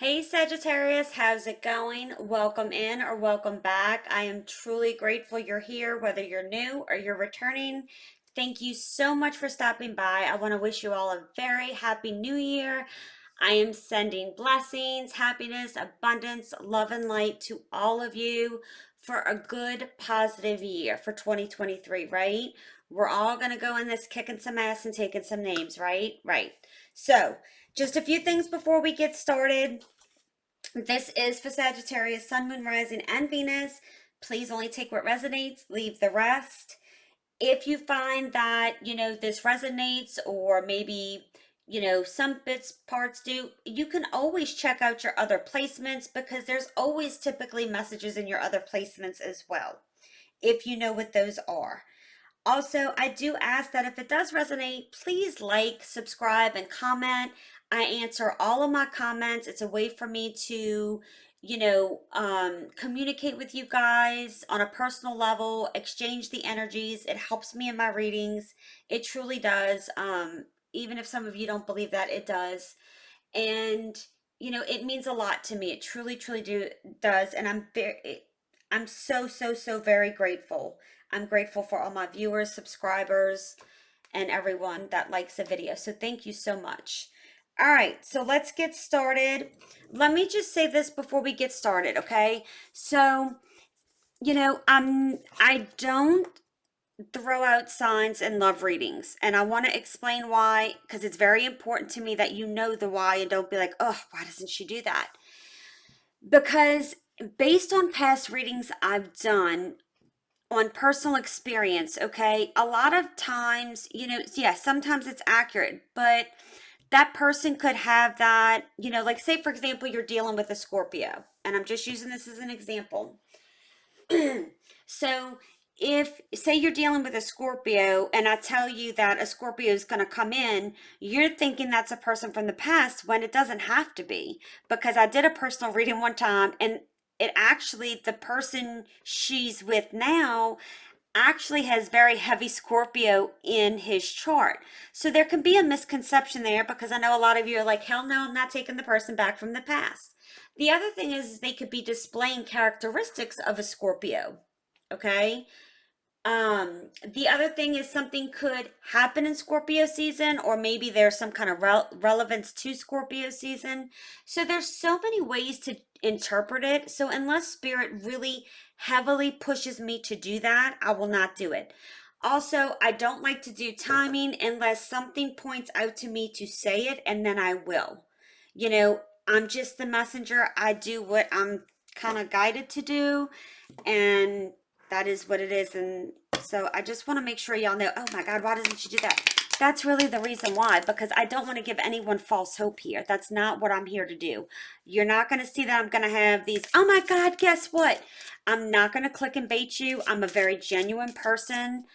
Hey Sagittarius, how's it going? Welcome in or welcome back. I am truly grateful you're here, whether you're new or you're returning. Thank you so much for stopping by. I want to wish you all a very happy new year. I am sending blessings, happiness, abundance, love, and light to all of you for a good, positive year for 2023, right? We're all going to go in this kicking some ass and taking some names, right? Right. So, just a few things before we get started. This is for Sagittarius, Sun, Moon, Rising, and Venus. Please only take what resonates, leave the rest. If you find that, this resonates, or maybe, some bits, parts do, you can always check out your other placements because there's always typically messages in your other placements as well, if you know what those are. Also, I do ask that if it does resonate, please like, subscribe, and comment. I answer all of my comments. It's a way for me to, communicate with you guys on a personal level, exchange the energies. It helps me in my readings. It truly does. Even if some of you don't believe that, it does. And, it means a lot to me. It truly, truly does. And I'm so, so, so very grateful. I'm grateful for all my viewers, subscribers, and everyone that likes the video. So thank you so much. All right, so let's get started. Let me just say this before we get started, okay? So, I don't throw out signs in love readings, and I want to explain why, because it's very important to me that you know the why and don't be like, oh, why doesn't she do that? Because based on past readings I've done, on personal experience, okay? A lot of times, yes, sometimes it's accurate, but that person could have that, like say, for example, you're dealing with a Scorpio, and I'm just using this as an example. So, if say you're dealing with a Scorpio and I tell you that a Scorpio is going to come in, you're thinking that's a person from the past when it doesn't have to be. Because I did a personal reading one time, and it actually, the person she's with now actually has very heavy Scorpio in his chart. So there can be a misconception there, because I know a lot of you are like, hell no, I'm not taking the person back from the past. The other thing is they could be displaying characteristics of a Scorpio. Okay. The other thing is something could happen in Scorpio season, or maybe there's some kind of relevance to Scorpio season. So there's so many ways to interpret it. So unless spirit really heavily pushes me to do that, I will not do it. Also, I don't like to do timing unless something points out to me to say it, and then I will. I'm just the messenger. I do what I'm kind of guided to do, and that is what it is. And so I just want to make sure y'all know, oh my God, why doesn't she do that? That's really the reason why, because I don't want to give anyone false hope here. That's not what I'm here to do. You're not going to see that I'm going to have these, oh my God, guess what? I'm not going to click and bait you. I'm a very genuine person.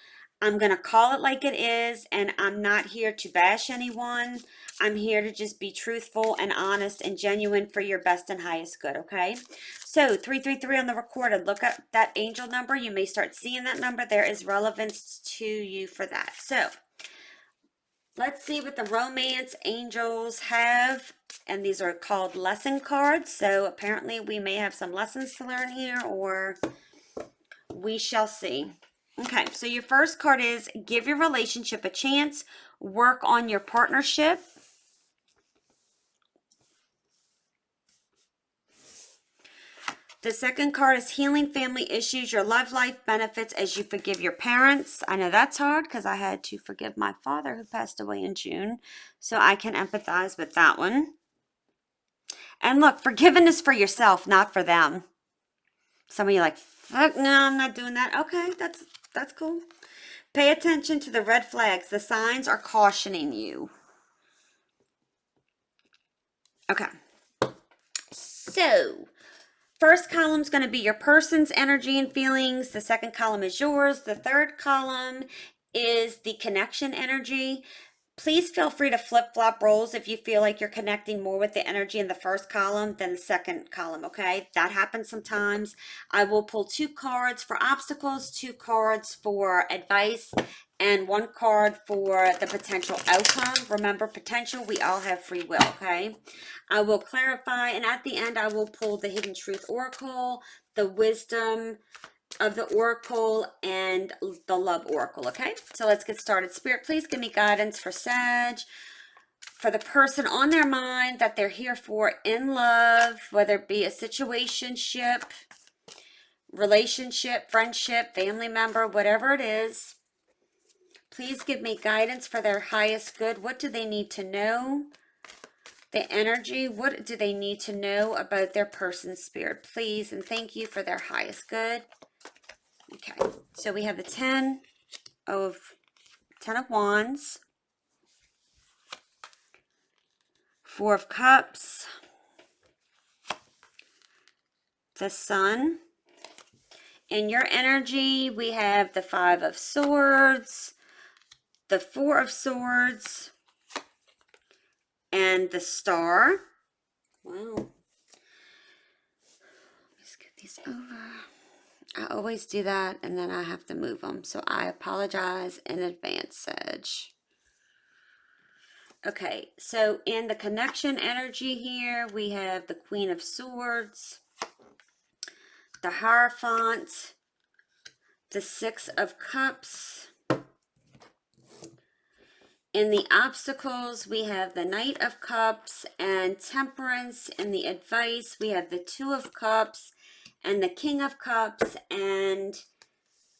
I'm going to call it like it is, and I'm not here to bash anyone. I'm here to just be truthful and honest and genuine for your best and highest good, okay? So 333 on the recorded. Look at that angel number. You may start seeing that number. There is relevance to you for that. So let's see what the romance angels have. And these are called lesson cards. So apparently we may have some lessons to learn here, or we shall see. Okay, so your first card is give your relationship a chance, work on your partnership. The second card is healing family issues, your love life benefits as you forgive your parents. I know that's hard because I had to forgive my father who passed away in June, so I can empathize with that one. And look, forgiveness for yourself, not for them. Some of you are like, fuck no, I'm not doing that. Okay, that's cool. Pay attention to the red flags. The signs are cautioning you. Okay. So, first column is going to be your person's energy and feelings. The second column is yours. The third column is the connection energy. Please feel free to flip-flop roles if you feel like you're connecting more with the energy in the first column than the second column, okay? That happens sometimes. I will pull 2 cards for obstacles, 2 cards for advice, and 1 card for the potential outcome. Remember, potential, we all have free will, okay? I will clarify, and at the end, I will pull the Hidden Truth Oracle, the Wisdom of the Oracle, and the Love Oracle, okay? So let's get started. Spirit, please give me guidance for Sag, for the person on their mind that they're here for in love, whether it be a situationship, relationship, friendship, family member, whatever it is. Please give me guidance for their highest good. What do they need to know? The energy, what do they need to know about their person's spirit? Please and thank you for their highest good. Okay, so we have the 10 of Wands, 4 of Cups, the Sun. In your energy, we have the 5 of Swords, the 4 of Swords, and the Star. Wow. Let's get these over. I always do that, and then I have to move them, so I apologize in advance, Sag. Okay, so in the connection energy here, we have the Queen of Swords, the Hierophant, the 6 of Cups. In the obstacles, we have the Knight of Cups and Temperance. In the advice, we have the 2 of Cups and the King of Cups. And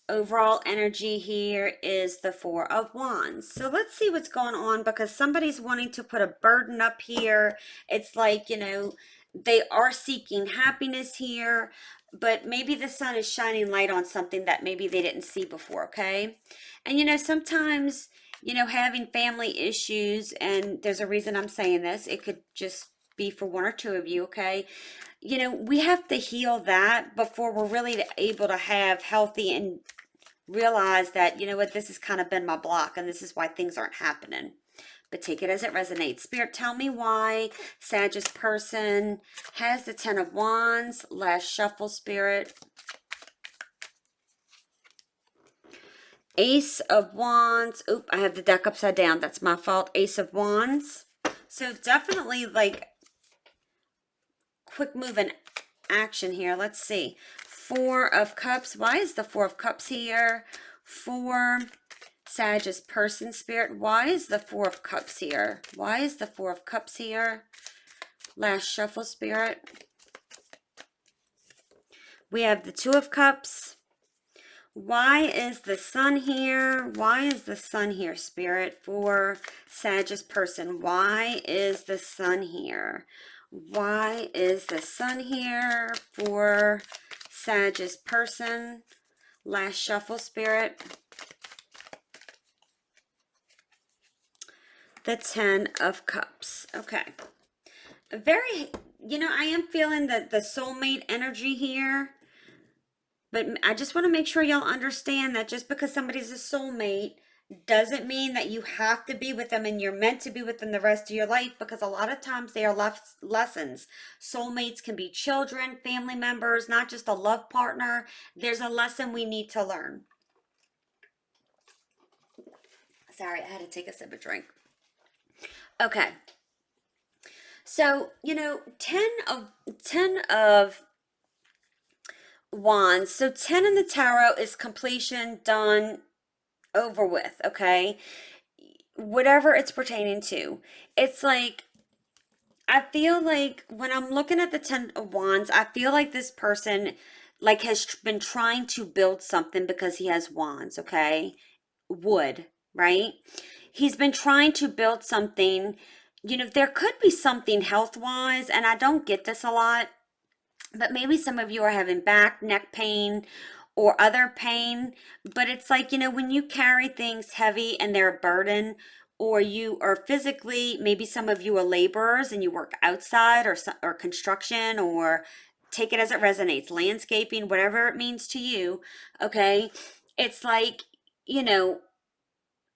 overall energy here is the 4 of Wands. So let's see what's going on, because somebody's wanting to put a burden up here. It's like, you know, they are seeking happiness here, but maybe the sun is shining light on something that maybe they didn't see before, okay? And, you know, sometimes, you know, having family issues, and there's a reason I'm saying this, it could just be for 1 or 2 of you, okay? You know, we have to heal that before we're really able to have healthy and realize that, you know what, this has kind of been my block and this is why things aren't happening. But take it as it resonates. Spirit, tell me why Sag's person has the 10 of Wands. Last shuffle, Spirit. Ace of Wands. Oop, I have the deck upside down. That's my fault. Ace of Wands. So definitely like quick moving action here. Let's see. 4 of Cups. Why is the 4 of Cups here? For Sag's person, Spirit. Why is the 4 of Cups here? Why is the 4 of Cups here? Last shuffle, Spirit. We have the 2 of Cups. Why is the Sun here? Why is the Sun here, Spirit, for Sag's person? Why is the Sun here? Why is the Sun here for Sag's person? Last shuffle, Spirit. The 10 of Cups. Okay. Very, you know, I am feeling the soulmate energy here. But I just want to make sure y'all understand that just because somebody's a soulmate doesn't mean that you have to be with them and you're meant to be with them the rest of your life, because a lot of times they are lessons. Soulmates can be children, family members, not just a love partner. There's a lesson we need to learn. Sorry, I had to take a sip of drink. Okay. So, you know, 10 of Wands. So 10 in the tarot is completion, done, over with, okay? Whatever it's pertaining to. It's like, I feel like when I'm looking at the 10 of Wands, I feel like this person like has been trying to build something because he has wands, okay? Wood, right? He's been trying to build something. You know, there could be something health-wise, and I don't get this a lot, but maybe some of you are having back, neck pain, or other pain. But it's like, you know, when you carry things heavy and they're a burden, or you are physically, maybe some of you are laborers and you work outside, or construction, or take it as it resonates, landscaping, whatever it means to you, okay? It's like, you know,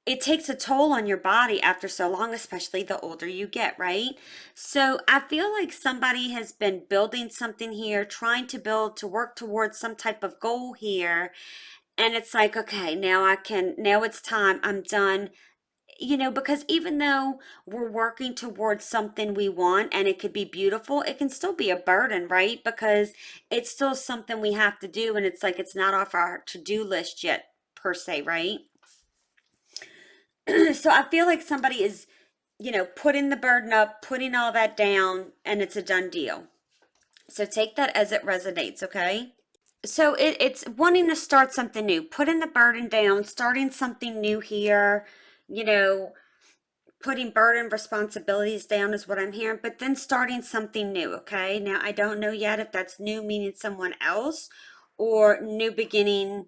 it takes a toll on your body after so long, especially the older you get, right? So I feel like somebody has been building something here, trying to build to work towards some type of goal here. And it's like, okay, now it's time. I'm done. Because even though we're working towards something we want and it could be beautiful, it can still be a burden, right? Because it's still something we have to do. And it's like, it's not off our to-do list yet, per se, right? So I feel like somebody is, putting the burden up, putting all that down, and it's a done deal. So take that as it resonates, okay? So it's wanting to start something new, putting the burden down, starting something new here, you know, putting burden responsibilities down is what I'm hearing, but then starting something new, okay? Now, I don't know yet if that's new meaning someone else or new beginning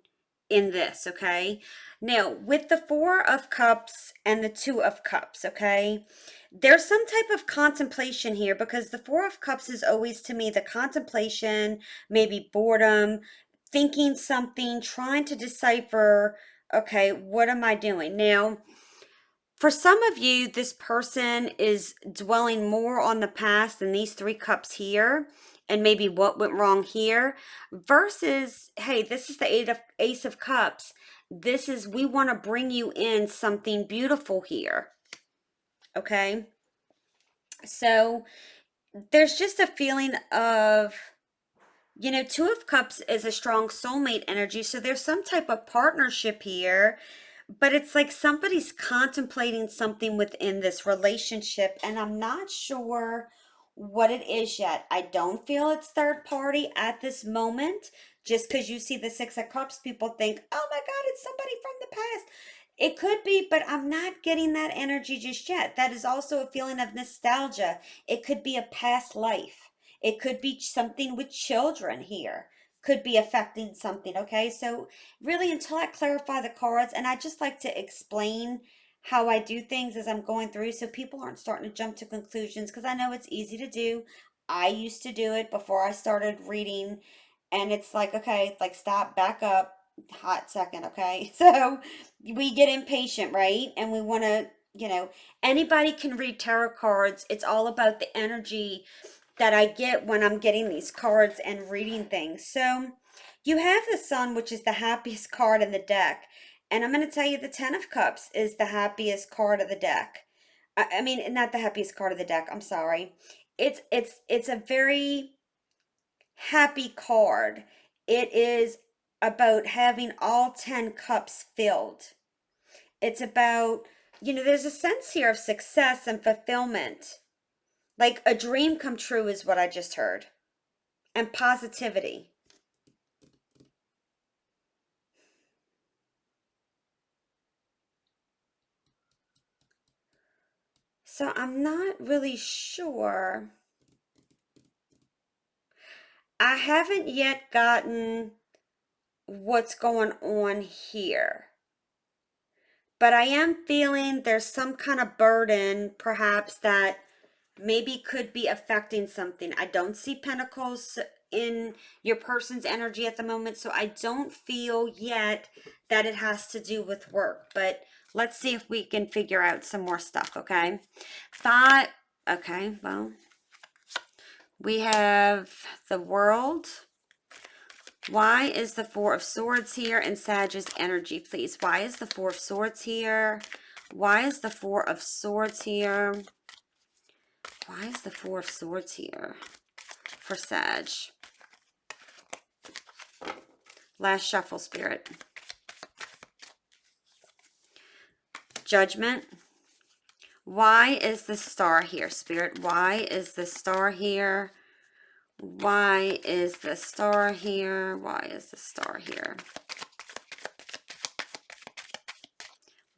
in this, okay? Now, with the Four of Cups and the Two of Cups, okay? There's some type of contemplation here because the Four of Cups is always to me the contemplation, maybe boredom, thinking something, trying to decipher, okay, what am I doing? Now, for some of you, this person is dwelling more on the past than these three cups here and maybe what went wrong here versus, hey, this is the Ace of Cups. This is, we want to bring you in something beautiful here. Okay. So there's just a feeling of, Two of Cups is a strong soulmate energy. So there's some type of partnership here, but it's like somebody's contemplating something within this relationship, and I'm not sure what it is yet. I don't feel it's third party at this moment. Just because you see the Six of Cups, people think, oh my God, it's somebody from the past. It could be, but I'm not getting that energy just yet. That is also a feeling of nostalgia. It could be a past life. It could be something with children here. Could be affecting something, okay? So really until I clarify the cards, and I just like to explain how I do things as I'm going through so people aren't starting to jump to conclusions because I know it's easy to do. I used to do it before I started reading, and it's like, okay, like stop, back up, hot second, okay? So we get impatient, right? And we want to, anybody can read tarot cards. It's all about the energy that I get when I'm getting these cards and reading things. So you have the Sun, which is the happiest card in the deck. And I'm going to tell you the Ten of Cups is the happiest card of the deck. I mean, not the happiest card of the deck. I'm sorry. It's a very happy card. It is about having all 10 cups filled. It's about, there's a sense here of success and fulfillment. Like a dream come true is what I just heard. And positivity. So I'm not really sure. I haven't yet gotten what's going on here. But I am feeling there's some kind of burden, perhaps, that maybe could be affecting something. I don't see pentacles in your person's energy at the moment, so I don't feel yet that it has to do with work. But let's see if we can figure out some more stuff, okay? Okay, well, we have the World. Why is the Four of Swords here in Sagittarius energy, please? Why is the Four of Swords here? Why is the Four of Swords here? Why is the Four of Swords here for Sag? Last shuffle, Spirit. Judgment. Why is the Star here, Spirit? Why is the Star here? Why is the Star here? Why is the Star here?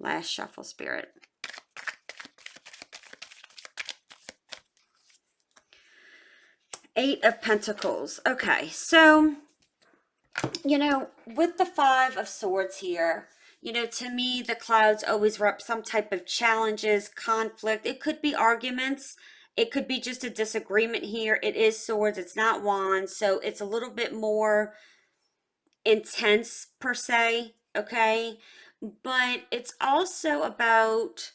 Last shuffle, Spirit. Eight of Pentacles. Okay, so, with the Five of Swords here, to me, the clouds always rep some type of challenges, conflict. It could be arguments. It could be just a disagreement here. It is swords. It's not wands. So it's a little bit more intense per se. Okay. but it's also about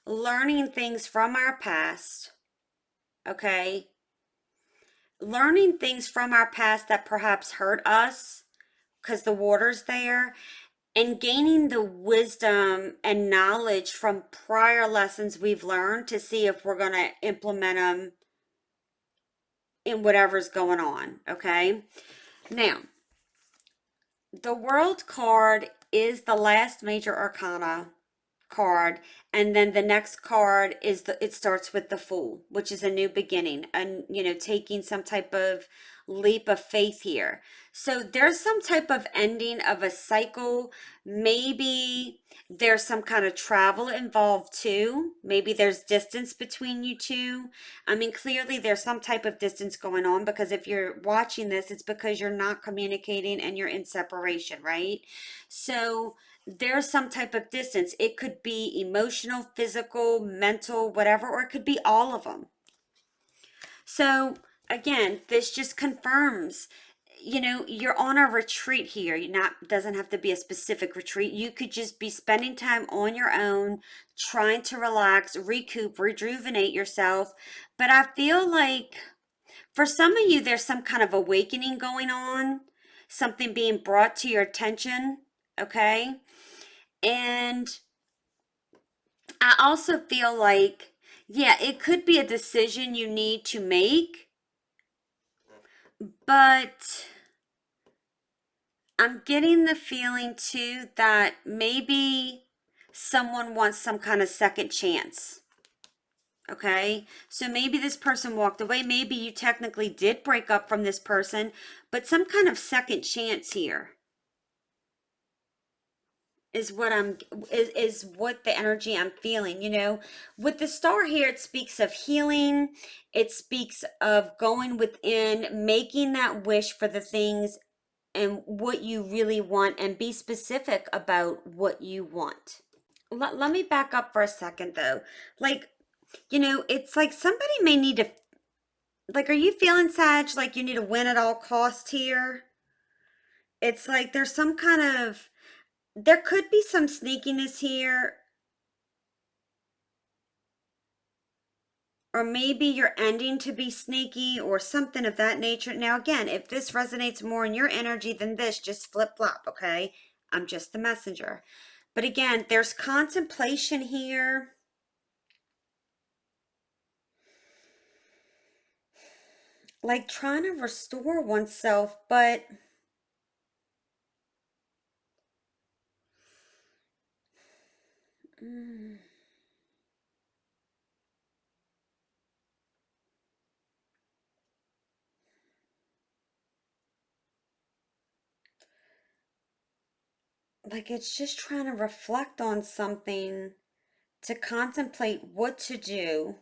learning things from our past, okay? Learning things from our past that perhaps hurt us because the water's there, and gaining the wisdom and knowledge from prior lessons we've learned to see if we're going to implement them in whatever's going on, okay? Now, the World card is the last major arcana card, and then the next card is it starts with the Fool, which is a new beginning, and taking some type of leap of faith here. So there's some type of ending of a cycle. Maybe there's some kind of travel involved too. Maybe there's distance between you two. I mean, clearly there's some type of distance going on, because if you're watching this, it's because you're not communicating and you're in separation, right? So there's some type of distance. It could be emotional, physical, mental, whatever, or it could be all of them. So again, this just confirms, you're on a retreat here. You're not doesn't have to be a specific retreat. You could just be spending time on your own, trying to relax, recoup, rejuvenate yourself. But I feel like for some of you, there's some kind of awakening going on, something being brought to your attention, okay? And I also feel like, yeah, it could be a decision you need to make, but I'm getting the feeling too that maybe someone wants some kind of second chance. Okay, so maybe this person walked away. Maybe you technically did break up from this person, but some kind of second chance here is what is what the energy I'm feeling. With the star here, it speaks of healing. It speaks of going within, making that wish for the things and what you really want, and be specific about what you want. Let me back up for a second though. Like, it's like somebody may need to, like, are you feeling, Sag, like you need to win at all cost here? It's like there's some kind of, there could be some sneakiness here, or maybe you're ending to be sneaky or something of that nature. Now, again, if this resonates more in your energy than this, just flip flop, okay? I'm just the messenger. But again, there's contemplation here. Like trying to restore oneself, but mm, like it's just trying to reflect on something, to contemplate what to do,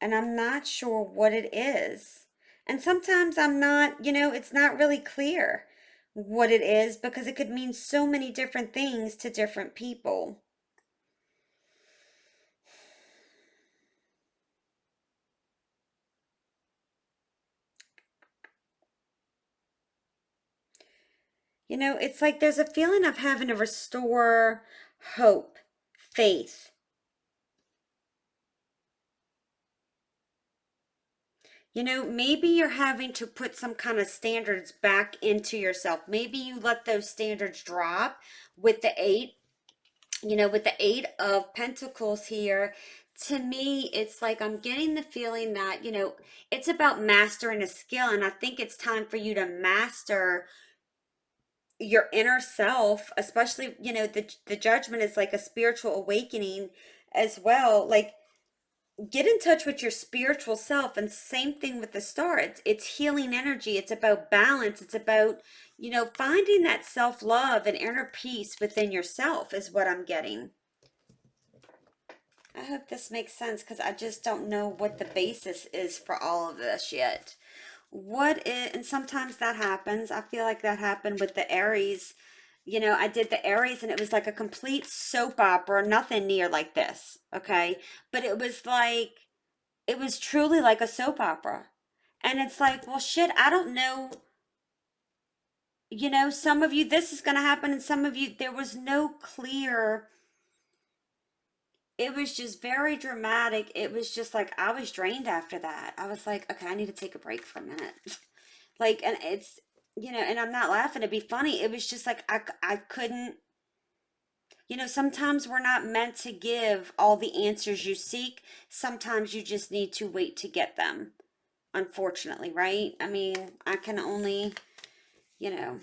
and I'm not sure what it is. And sometimes I'm not, it's not really clear what it is, because it could mean so many different things to different people. It's like there's a feeling of having to restore hope, faith. Maybe you're having to put some kind of standards back into yourself. Maybe you let those standards drop with the eight, with the Eight of Pentacles here. To me, it's like I'm getting the feeling that, it's about mastering a skill. And I think it's time for you to master your inner self, especially, the judgment is like a spiritual awakening as well. Like, get in touch with your spiritual self, and same thing with the star. It's healing energy. It's about balance. It's about, finding that self-love and inner peace within yourself is what I'm getting. I hope this makes sense, because I just don't know what the basis is for all of this yet. And sometimes that happens. I feel like that happened with the Aries. I did the Aries and it was like a complete soap opera, nothing near like this, okay? But it was like, it was truly like a soap opera. And it's like, well, shit, I don't know. You know, some of you, this is going to happen, and some of you, there was no clear, it was just very dramatic. It was just like, I was drained after that. I was like, okay, I need to take a break for a minute. Like, and it's, you know, and I'm not laughing to be funny. It was just like, I couldn't, you know, sometimes we're not meant to give all the answers you seek. Sometimes you just need to wait to get them, unfortunately, right? I mean, I can only, you know,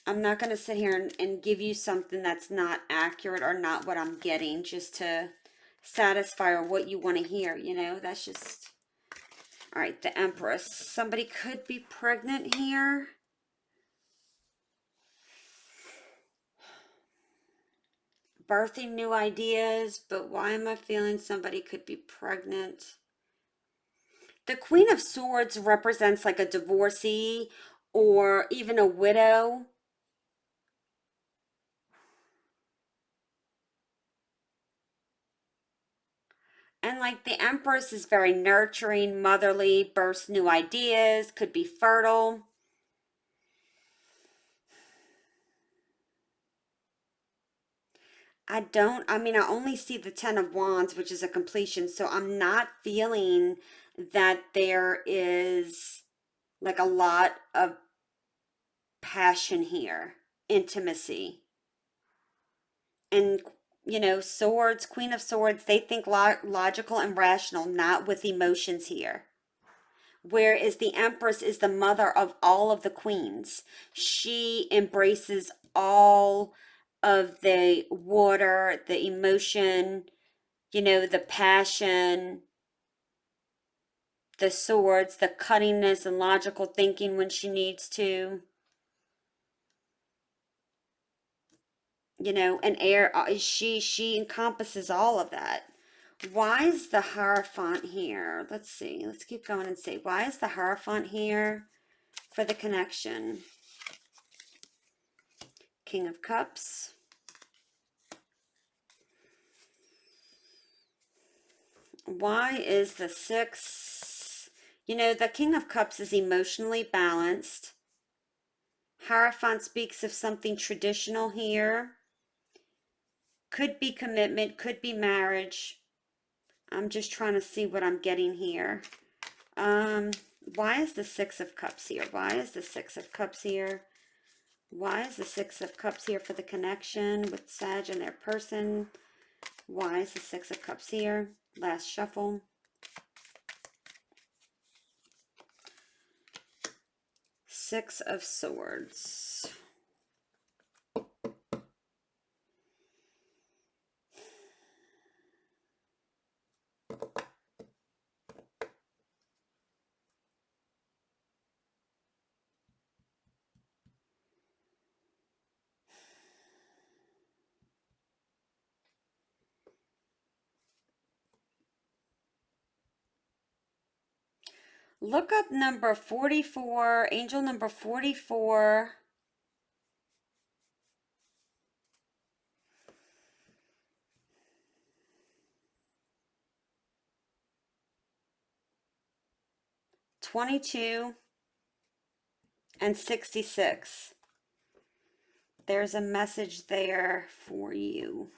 I'm not going to sit here and give you something that's not accurate or not what I'm getting just to satisfy or what you want to hear, you know? That's just, all right, the Empress. Somebody could be pregnant here. Birthing new ideas, but why am I feeling somebody could be pregnant? The Queen of Swords represents like a divorcee or even a widow. And like the Empress is very nurturing, motherly, bursts new ideas, could be fertile. I mean, I only see the Ten of Wands, which is a completion. So I'm not feeling that there is like a lot of passion here, intimacy. And, you know, swords, Queen of Swords, they think logical and rational, not with emotions here. Whereas the Empress is the mother of all of the queens. She embraces all of the water, the emotion, you know, the passion, the swords, the cunningness and logical thinking when she needs to, you know, and air. She encompasses all of that. Why is the Hierophant here? Let's see. Let's keep going and see. Why is the Hierophant here for the connection? King of Cups. Why is the Six? You know, the King of Cups is emotionally balanced. Hierophant speaks of something traditional here. Could be commitment, could be marriage. I'm just trying to see what I'm getting here. Why is the Six of Cups here? Why is the Six of Cups here? Why is the Six of Cups here for the connection with Sag and their person? Why is the Six of Cups here? Last shuffle. Six of Swords. Look up number 44, angel number 44. 22 and 66. There's a message there for you.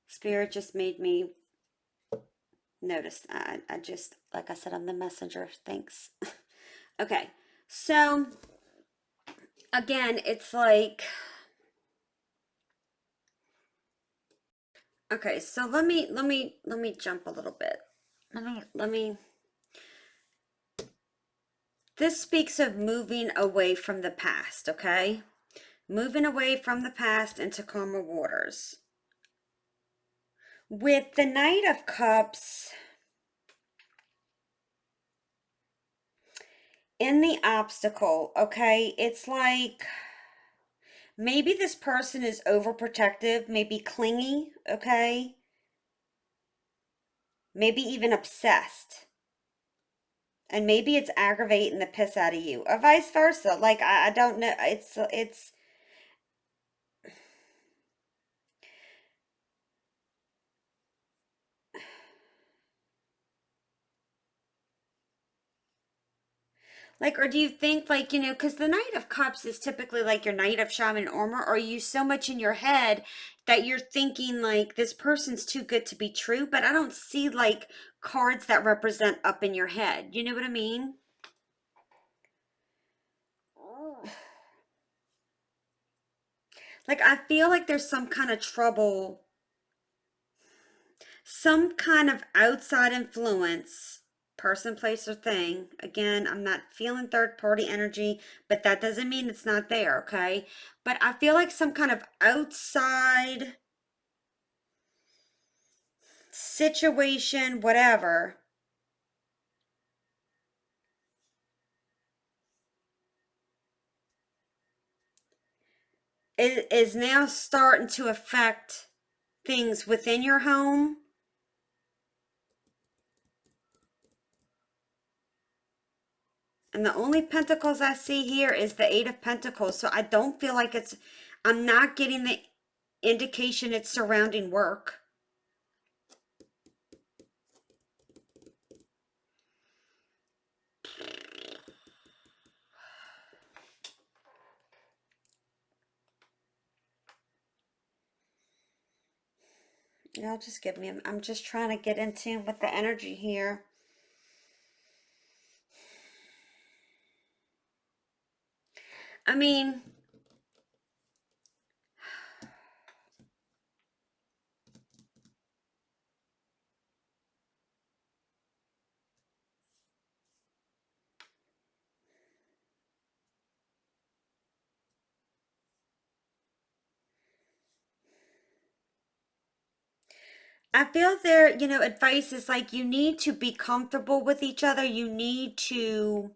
Spirit just made me notice. I just, like I said, I'm the messenger. Thanks. Okay. So, again, it's like, okay, so let me jump a little bit. Let me This speaks of moving away from the past, okay? Moving away from the past into calmer waters. With the Knight of Cups in the obstacle, okay? It's like maybe this person is overprotective, maybe clingy, okay? Maybe even obsessed. And maybe it's aggravating the piss out of you, or vice versa. Like I don't know. It's Like, or do you think, like, because the Knight of Cups is typically like your Knight of Shaman armor, or are you so much in your head that you're thinking, like, this person's too good to be true? But I don't see, like, cards that represent up in your head. You know what I mean? Like, I feel like there's some kind of trouble, some kind of outside influence, person, place, or thing. Again, I'm not feeling third party energy, but that doesn't mean it's not there, okay? But I feel like some kind of outside situation, whatever, is now starting to affect things within your home. And the only pentacles I see here is the Eight of Pentacles. So I don't feel like I'm not getting the indication it's surrounding work. Y'all just give me, I'm just trying to get in tune with the energy here. I mean, I feel their, advice is like you need to be comfortable with each other. You need to,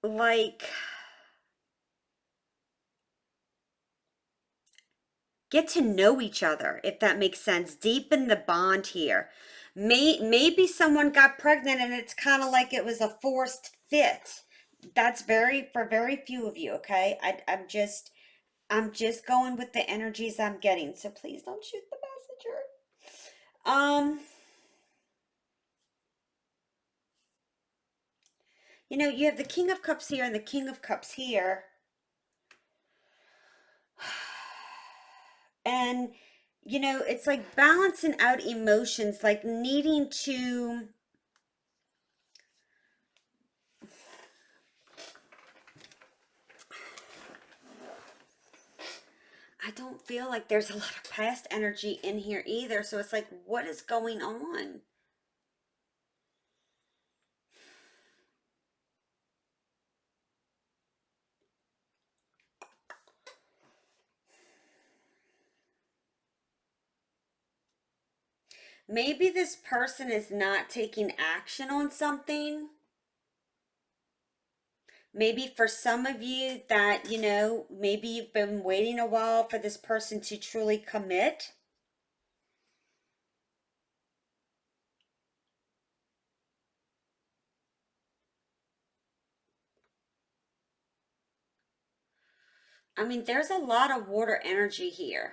like, get to know each other, if that makes sense. Deepen the bond here. Maybe someone got pregnant and it's kind of like it was a forced fit. That's for very few of you, okay? I'm just going with the energies I'm getting. So please don't shoot the messenger. Um, you have the King of Cups here and the King of Cups here. And it's like balancing out emotions, like needing to, I don't feel like there's a lot of past energy in here either. So it's like, what is going on? Maybe this person is not taking action on something. Maybe for some of you that, maybe you've been waiting a while for this person to truly commit. I mean, there's a lot of water energy here,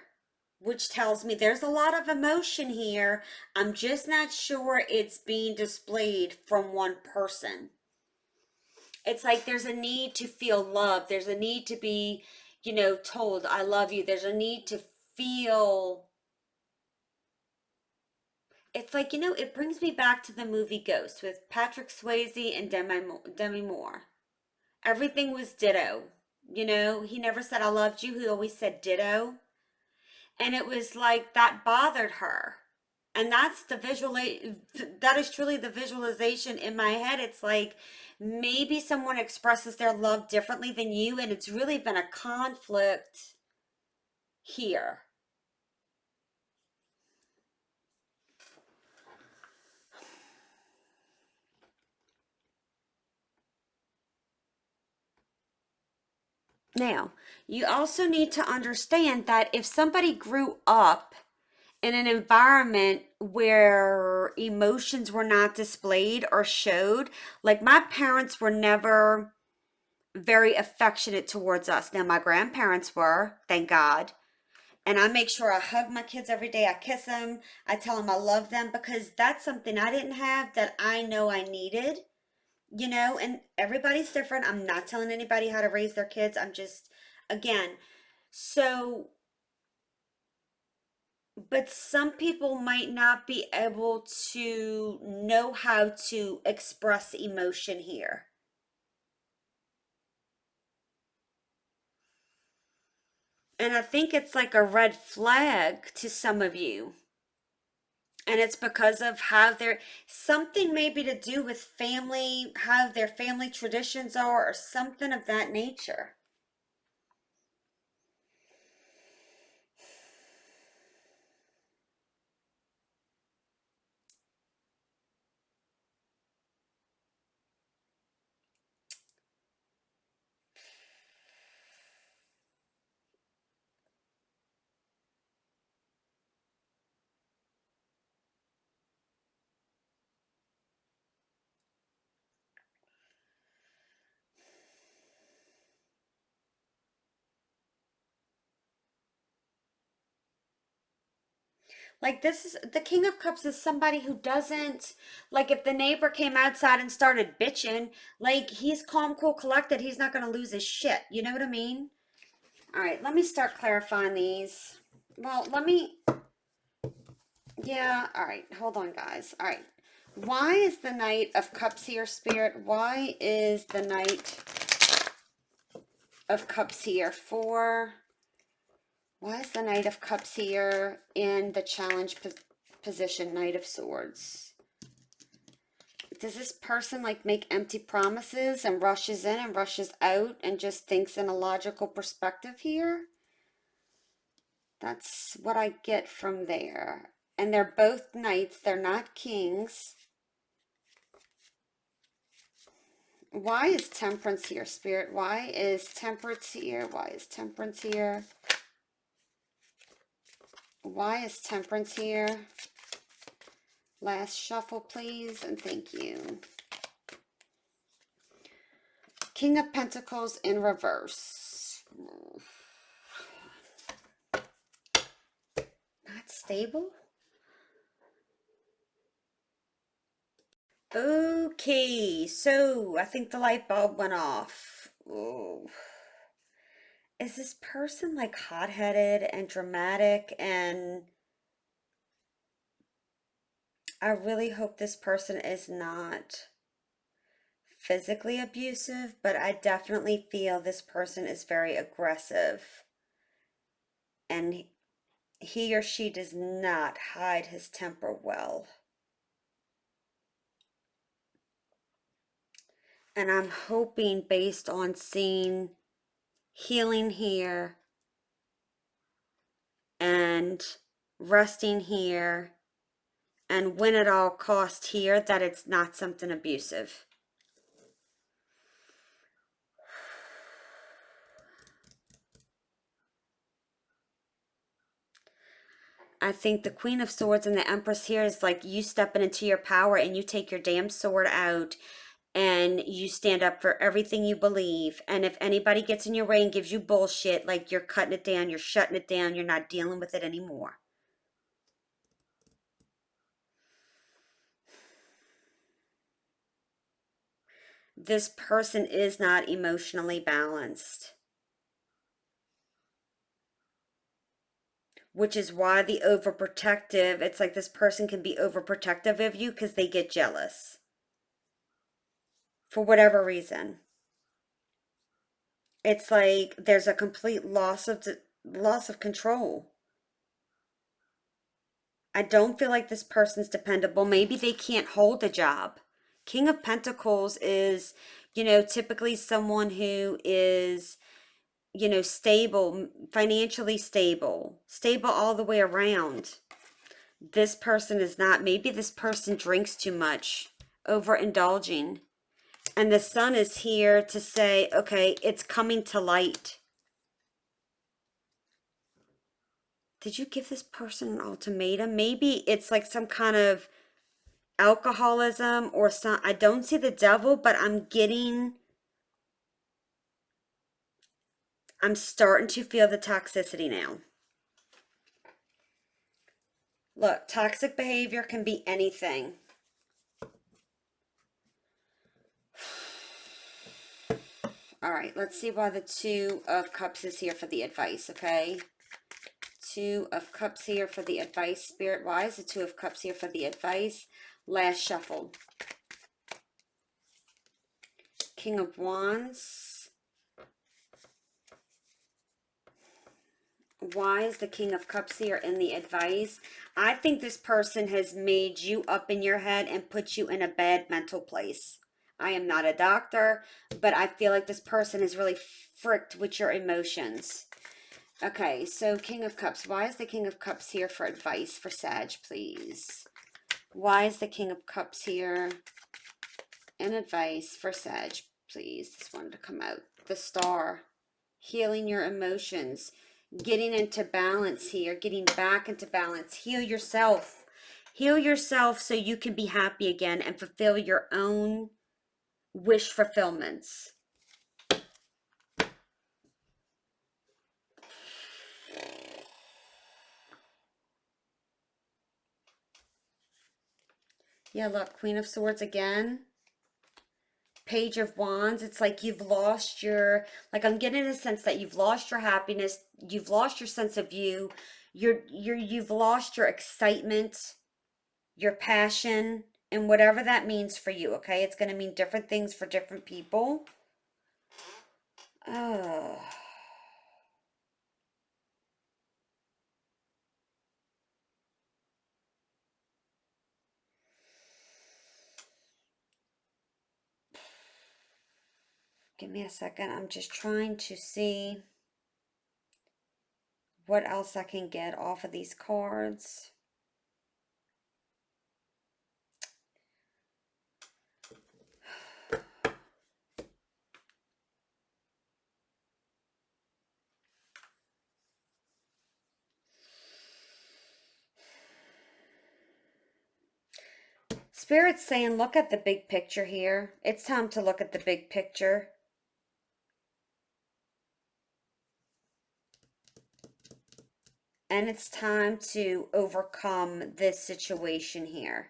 which tells me there's a lot of emotion here. I'm just not sure it's being displayed from one person. It's like there's a need to feel love. There's a need to be, told, I love you. There's a need to feel. It's like, it brings me back to the movie Ghost with Patrick Swayze and Demi Moore. Everything was ditto. He never said I loved you. He always said ditto. And it was like that bothered her. And that's that is truly the visualization in my head. It's like maybe someone expresses their love differently than you, and it's really been a conflict here. Now, you also need to understand that if somebody grew up in an environment where emotions were not displayed or showed, like my parents were never very affectionate towards us. Now, my grandparents were, thank God. And I make sure I hug my kids every day. I kiss them. I tell them I love them because that's something I didn't have that I know I needed, and everybody's different. I'm not telling anybody how to raise their kids. I'm just, again, so, but some people might not be able to know how to express emotion here. And I think it's like a red flag to some of you. And it's because of how their something maybe to do with family, how their family traditions are, or something of that nature. Like, this is the King of Cups is somebody who doesn't, like, if the neighbor came outside and started bitching, like, he's calm, cool, collected. He's not going to lose his shit. You know what I mean? All right, let me start clarifying these. Well, yeah, all right, hold on, guys. All right. Why is the Knight of Cups here, Spirit? Why is the Knight of Cups here for? Why is the Knight of Cups here in the challenge position, Knight of Swords? Does this person like make empty promises and rushes in and rushes out and just thinks in a logical perspective here? That's what I get from there. And they're both knights, they're not kings. Why is Temperance here, Spirit? Why is Temperance here? Why is Temperance here? Why is Temperance here? Last shuffle, please, and thank you. King of Pentacles in reverse. Not stable? Okay, so I think the light bulb went off. Oh. Is this person like hot-headed and dramatic? And I really hope this person is not physically abusive, but I definitely feel this person is very aggressive and he or she does not hide his temper well. And I'm hoping, based on seeing healing here and resting here and win at all cost here, that it's not something abusive. I think the Queen of Swords and the Empress here is like you stepping into your power and you take your damn sword out and you stand up for everything you believe. And if anybody gets in your way and gives you bullshit, like you're cutting it down, you're shutting it down, you're not dealing with it anymore. This person is not emotionally balanced, which is why the overprotective, it's like this person can be overprotective of you because they get jealous for whatever reason. It's like there's a complete loss of control. I don't feel like this person's dependable. Maybe they can't hold a job. King of Pentacles is, typically someone who is, stable, financially stable, stable all the way around. This person is not. Maybe this person drinks too much, overindulging. And the sun is here to say, okay, it's coming to light. Did you give this person an ultimatum? Maybe it's like some kind of alcoholism or some, I don't see the devil, but I'm getting I'm starting to feel the toxicity now. Look, toxic behavior can be anything. All right, let's see why the Two of Cups is here for the advice, okay? Two of Cups here for the advice, Spirit. Why is the Two of Cups here for the advice? Last shuffle. King of Wands. Why is the King of Cups here in the advice? I think this person has made you up in your head and put you in a bad mental place. I am not a doctor, but I feel like this person is really fricked with your emotions. Okay, so King of Cups. Why is the King of Cups here for advice for Sag, please? Why is the King of Cups here in advice for Sag, please? This wanted to come out. The Star. Healing your emotions. Getting into balance here. Getting back into balance. Heal yourself. Heal yourself so you can be happy again and fulfill your own wish fulfillments. Yeah, look, Queen of Swords again. Page of Wands. It's like you've lost your, like I'm getting a sense that you've lost your happiness, you've lost your sense of you, you've lost your excitement, your passion, and whatever that means for you, okay? It's going to mean different things for different people. Oh. Give me a second. I'm just trying to see what else I can get off of these cards. Spirit's saying, look at the big picture here. It's time to look at the big picture. And it's time to overcome this situation here.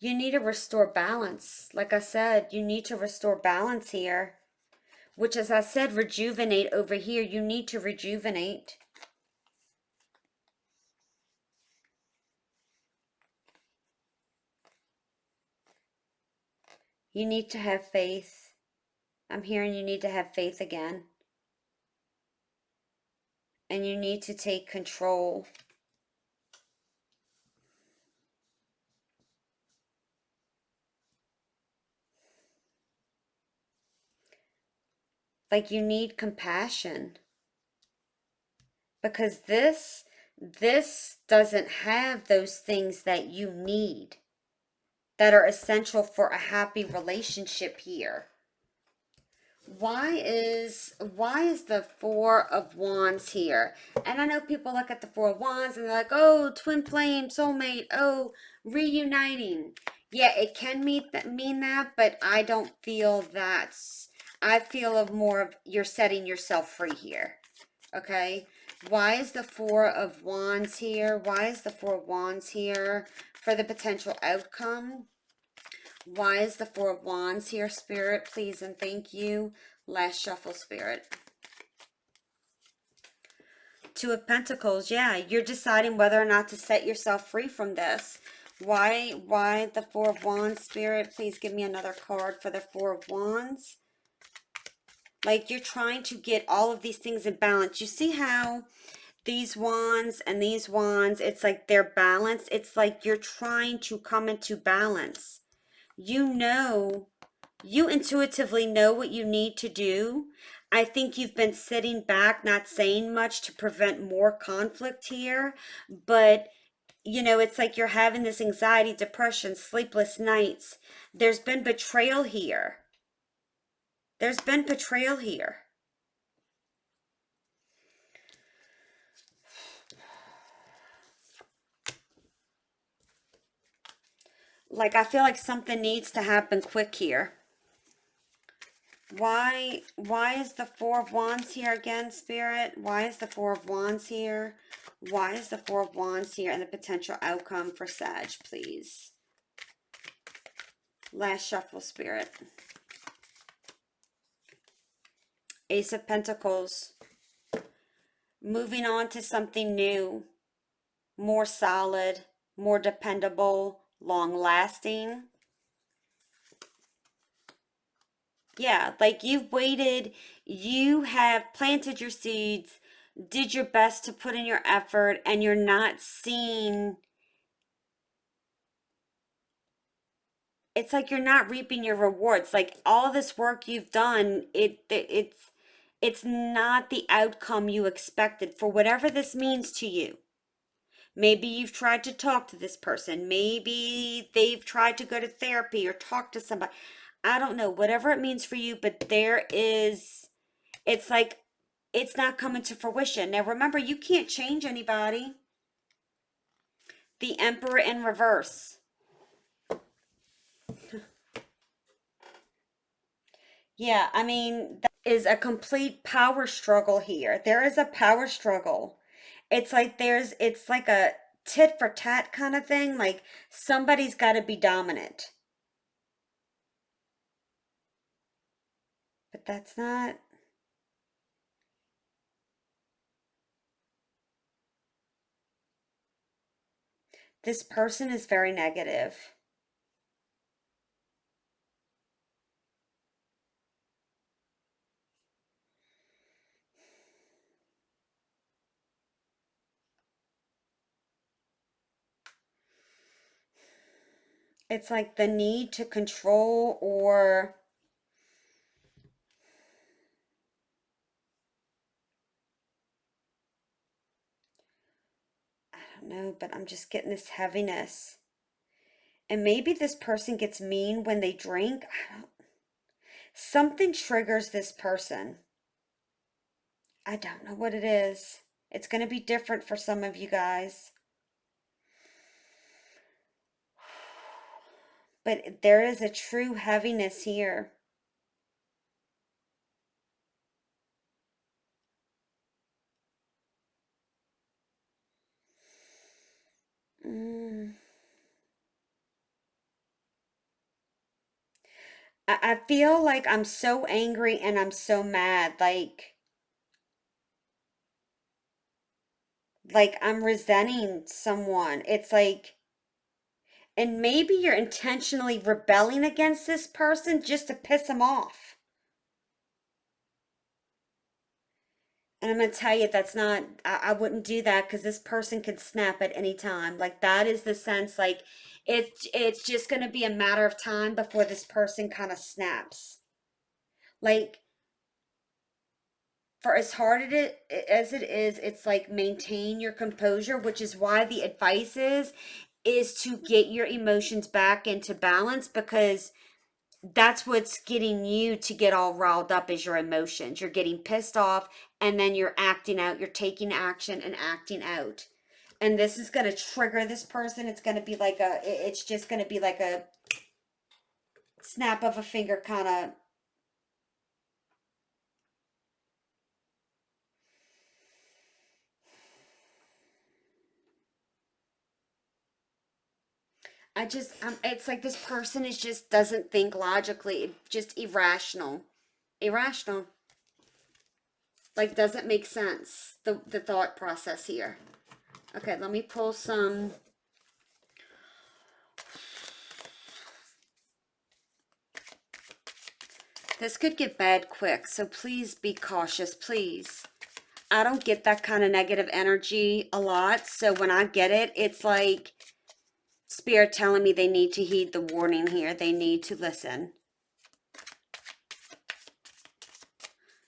You need to restore balance. Like I said, you need to restore balance here. Which, as I said, rejuvenate over here. You need to rejuvenate. You need to have faith. I'm hearing you need to have faith again. And you need to take control. Like you need compassion. Because this doesn't have those things that you need, that are essential for a happy relationship here. Why is the Four of Wands here? And I know people look at the Four of Wands and they're like, oh, twin flame, soulmate, oh, reuniting. Yeah, it can mean that, but I don't feel that's, I feel of more of you're setting yourself free here. Okay? Why is the Four of Wands here? Why is the Four of Wands here for the potential outcome? Why is the Four of Wands here, Spirit? Please and thank you. Last shuffle, Spirit. Two of Pentacles. Yeah, you're deciding whether or not to set yourself free from this. Why the Four of Wands, Spirit? Please give me another card for the Four of Wands. Like you're trying to get all of these things in balance. You see how these wands and these wands, it's like they're balanced. It's like you're trying to come into balance. You intuitively know what you need to do. I think you've been sitting back, not saying much to prevent more conflict here, but you know, it's like you're having this anxiety, depression, sleepless nights. There's been betrayal here. There's been betrayal here. Like, I feel like something needs to happen quick here. Why is the Four of Wands here again, Spirit? Why is the Four of Wands here? Why is the Four of Wands here and the potential outcome for Sag, please? Last shuffle, Spirit. Ace of Pentacles. Moving on to something new, more solid, more dependable, long lasting. Yeah, like you've waited, you have planted your seeds, did your best to put in your effort, and you're not seeing, it's like you're not reaping your rewards. Like all this work you've done, it's not the outcome you expected for whatever this means to you. Maybe you've tried to talk to this person. Maybe they've tried to go to therapy or talk to somebody. I don't know, whatever it means for you, but it's like it's not coming to fruition. Now remember, you can't change anybody. The Emperor in reverse. Yeah, I mean, that is a complete power struggle here. There is a power struggle. It's like a tit for tat kind of thing. Like somebody's got to be dominant. But that's not, this person is very negative. It's like the need to control, or I don't know, but I'm just getting this heaviness. And maybe this person gets mean when they drink. Something triggers this person. I don't know what it is. It's going to be different for some of you guys. But there is a true heaviness here. Mm. I feel like I'm so angry and I'm so mad. Like I'm resenting someone. It's like, and maybe you're intentionally rebelling against this person just to piss them off. And I'm going to tell you, that's not, I wouldn't do that because this person can snap at any time. Like, that is the sense, like, it's just going to be a matter of time before this person kind of snaps. Like, for as hard as it is, it's like maintain your composure, which is why the advice is to get your emotions back into balance, because that's what's getting you to get all riled up is your emotions. You're getting pissed off and then you're acting out, you're taking action and acting out. And this is going to trigger this person. It's going to be like it's just going to be like a snap of a finger kind of. It's like this person is just doesn't think logically, just irrational. Irrational. Like doesn't make sense, the thought process here. Okay, let me pull some. This could get bad quick, so please be cautious, please. I don't get that kind of negative energy a lot, so when I get it, it's like Spirit telling me they need to heed the warning here. They need to listen.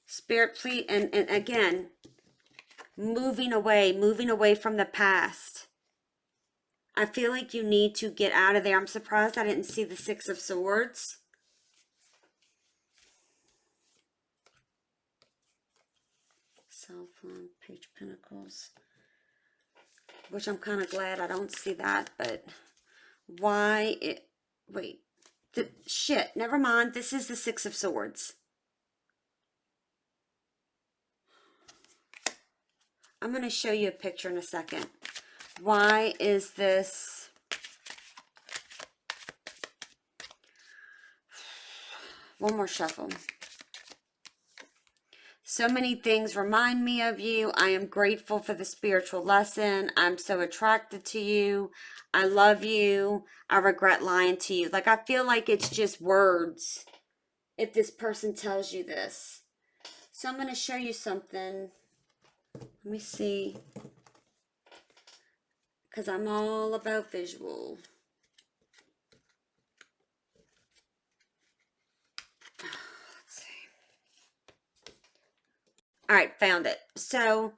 Spirit, please, and again, moving away from the past. I feel like you need to get out of there. I'm surprised I didn't see the Six of Swords. Self-love, Page of Pentacles. Which I'm kind of glad I don't see that, but why it, wait, shit, never mind. This is the Six of Swords. I'm going to show you a picture in a second. Why is this? One more shuffle. So many things remind me of you. I am grateful for the spiritual lesson. I'm so attracted to you. I love you. I regret lying to you. Like, I feel like it's just words if this person tells you this. So I'm going to show you something. Let me see. Because I'm all about visual. Let's see. All right, found it. So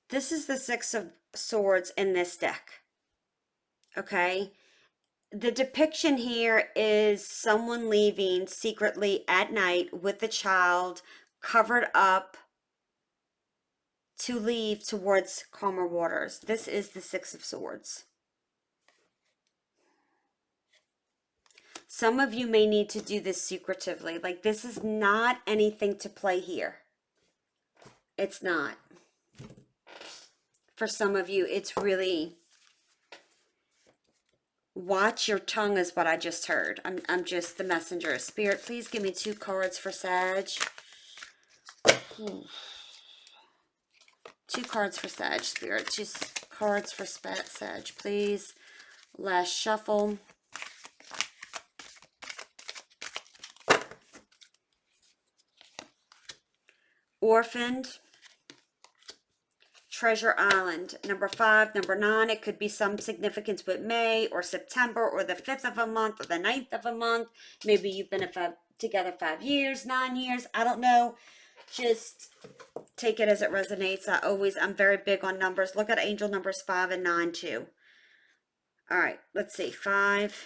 this is the Six of Swords in this deck. Okay. The depiction here is someone leaving secretly at night with the child covered up to leave towards calmer waters. This is the Six of Swords. Some of you may need to do this secretively. Like, this is not anything to play here. It's not. For some of you, it's really... Watch your tongue is what I just heard. I'm just the messenger of spirit. Please give me 2 cards for Sag. 2 cards for Sag, Spirit. 2 cards for Sag, please. Last shuffle. Orphaned. Treasure Island. Number 5, number 9. It could be some significance with May or September or the 5th of a month or the 9th of a month. Maybe you've been together 5 years, 9 years. I don't know. Just take it as it resonates. I'm very big on numbers. Look at angel numbers 5 and 9 too. All right, let's see. 5.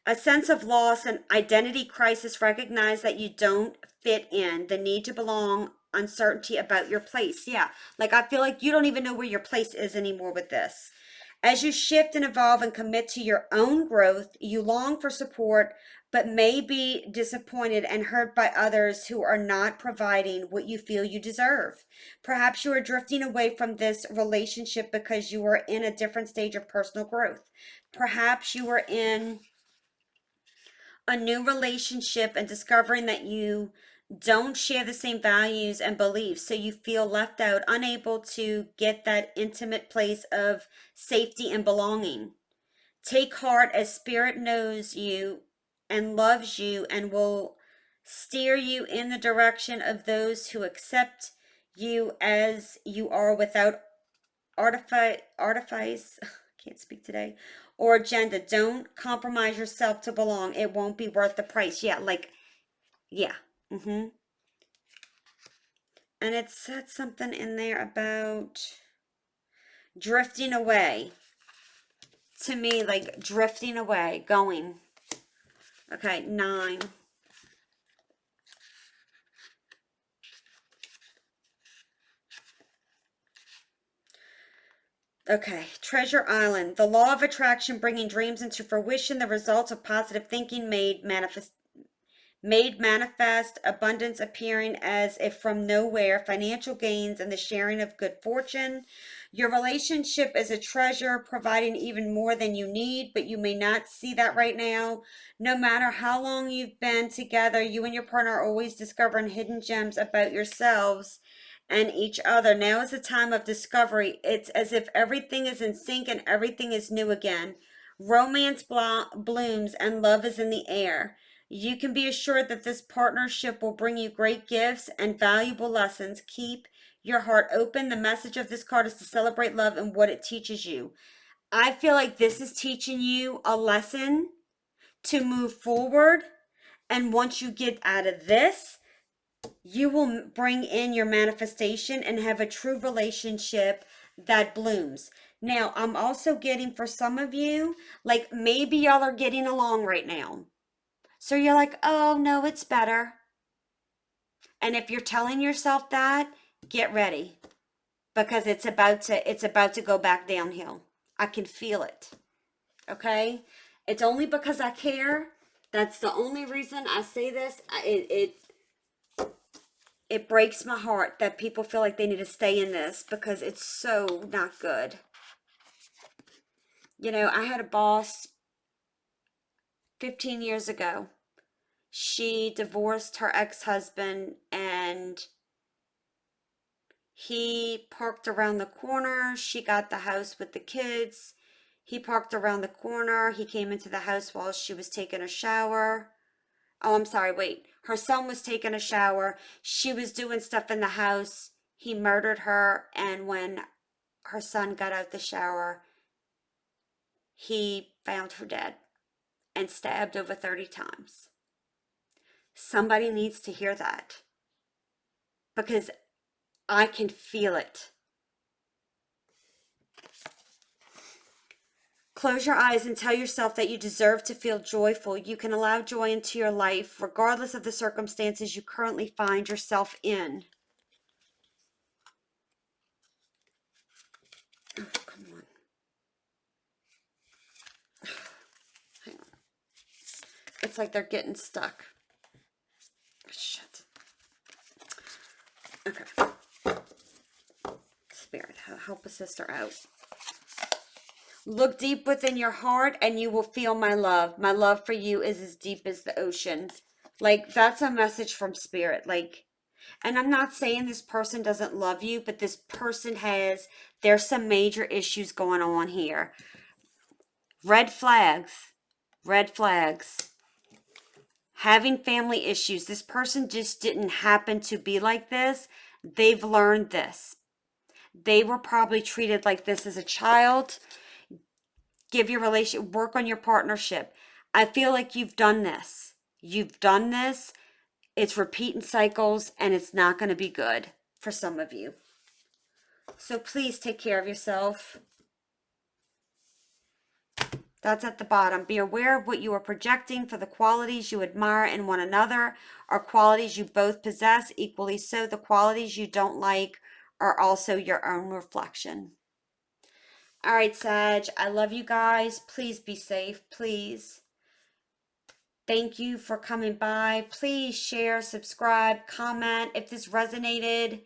A sense of loss and identity crisis. Recognize that you don't fit in. The need to belong. Uncertainty about your place. Yeah, like I feel like you don't even know where your place is anymore with this. As you shift and evolve and commit to your own growth, you long for support, but may be disappointed and hurt by others who are not providing what you feel you deserve. Perhaps you are drifting away from this relationship because you are in a different stage of personal growth. Perhaps you are in a new relationship and discovering that you don't share the same values and beliefs, so you feel left out, unable to get that intimate place of safety and belonging. Take heart, as Spirit knows you and loves you and will steer you in the direction of those who accept you as you are without artifice, can't speak today, or agenda. Don't compromise yourself to belong. It won't be worth the price. Yeah, like, yeah. And it said something in there about drifting away. To me, like drifting away, going. Okay, 9. Okay, Treasure Island. The law of attraction, bringing dreams into fruition, the result of positive thinking made manifest, abundance appearing as if from nowhere, financial gains and the sharing of good fortune. Your relationship is a treasure, providing even more than you need, but you may not see that right now. No matter how long you've been together, you and your partner are always discovering hidden gems about yourselves and each other. Now is the time of discovery. It's as if everything is in sync and everything is new again. Romance blooms and love is in the air. You can be assured that this partnership will bring you great gifts and valuable lessons. Keep your heart open. The message of this card is to celebrate love and what it teaches you. I feel like this is teaching you a lesson to move forward. And once you get out of this, you will bring in your manifestation and have a true relationship that blooms. Now, I'm also getting for some of you, like maybe y'all are getting along right now. So you're like, oh no, it's better. And if you're telling yourself that, get ready because it's about to go back downhill. I can feel it. Okay? It's only because I care. That's the only reason I say this. It breaks my heart that people feel like they need to stay in this because it's so not good. You know, I had a boss 15 years ago. She divorced her ex-husband and he parked around the corner. She got the house with the kids. He parked around the corner. He came into the house while she was taking a shower. Oh, I'm sorry, wait. Her son was taking a shower. She was doing stuff in the house. He murdered her. And when her son got out the shower, he found her dead and stabbed over 30 times. Somebody needs to hear that because I can feel it. Close your eyes and tell yourself that you deserve to feel joyful. You can allow joy into your life regardless of the circumstances you currently find yourself in. Oh, come on. Hang on. It's like they're getting stuck. Shit. Okay. Spirit, help a sister out. Look deep within your heart and you will feel my love. My love for you is as deep as the ocean. Like, that's a message from Spirit. Like, and I'm not saying this person doesn't love you, but this person there's some major issues going on here. Red flags. Red flags. Having family issues. This person just didn't happen to be like this. They've learned this. They were probably treated like this as a child. Give your relation, work on your partnership. I feel like you've done this. You've done this. It's repeating cycles and it's not going to be good for some of you. So please take care of yourself. That's at the bottom. Be aware of what you are projecting, for the qualities you admire in one another are qualities you both possess. Equally so, the qualities you don't like are also your own reflection. All right, Sag, I love you guys. Please be safe, please. Thank you for coming by. Please share, subscribe, comment. If this resonated,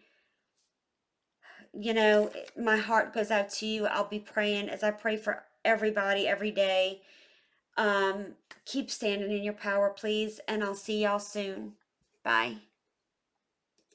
you know, my heart goes out to you. I'll be praying as I pray for everybody every day. Keep standing in your power, please, and I'll see y'all soon. Bye.